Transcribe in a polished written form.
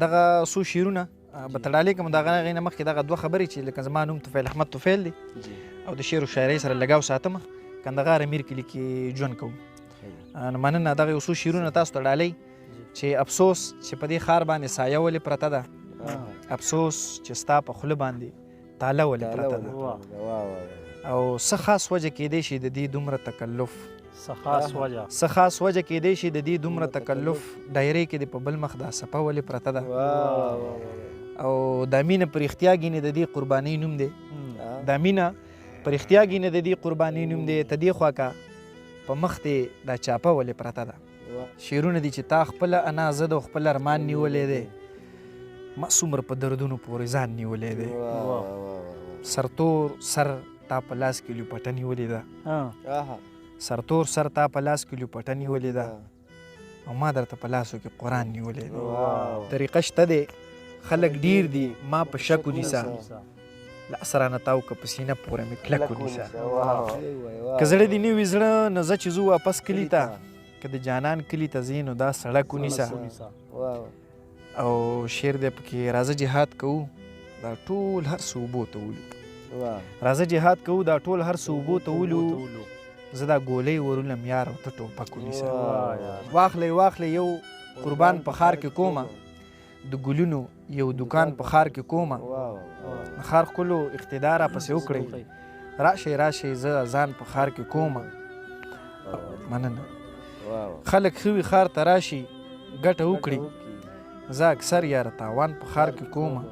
دغه څو شعرونه به ته ډالۍ کړم. د هغې نه مخکې دغه دوه خبرې چې لکه زما نوم طفیل احمد طفیل دی او د شعر و شاعرۍ سره لګاو ساتمه. کندهار امیر کلي کې ژوند کوم. نو مننه. دغه یو څو شعرونه تاسو ته ډالۍ چې افسوس چې په دې ښار باندې سایه ولې پرته ده، افسوس چې ستا په خوله باندې تاله ولې پرته ده، او څه خاص وجه کیدی شي د دې دومره تکلف، څه خاص وجه کیدی شي د دې دومره تکلف، ډایرۍ کې د په بل مخ دا څپه ولې پرته ده، او دا مینه په رښتیا ګینې د دې قربانۍ نوم دی، دا مینه په رښتیا ګینې د دې قربانۍ نوم دی، ته دې خوا که په مخ دې دا چاپه ولې پرته ده. شعرونه دي چې تا خپله انا زه د خپل ارمان نیولی دی، ما څومره په دردونو پورې ځان نیولی دی، سرتور سر تا په لاس کې لوپټه نیولې ده، سرتور سر تا په لاس کې لوپټه نیولې ده، او ما درته په لاسو کې قرآن نیولی دی. طریقه شته دی، خلک ډیر دي ما په شک ونیسه، لاس رانه تاو که په سینه پورې مې کلک ونیسه. که زړه دې نه وي زړه نه ځه چې ځو واپس کلي ته، که د جانان کلي ته ځې نو دا سړک ونیسه. او شعر دی پکې راځه جهاد کوو دا ټول هر څه اوبو ته ولو، راځه جهاد کوو دا ټول هر څه اوبو ته ولو، زه دا ګولۍ ورولم یار او ته ټوپک ونیسه. واخلی یو قربان په ښار کې کومه، د ګلونو یو دکان په ښار کې کومه، ښار ښکلو اقتدار راپسې وکړئ، راشئ زه ځان په ښار کې کومه. مننه. خلک ښه وي ښار ته راشي ګټه وکړي، زه اکثر یاره تاوان په ښار کې کومه.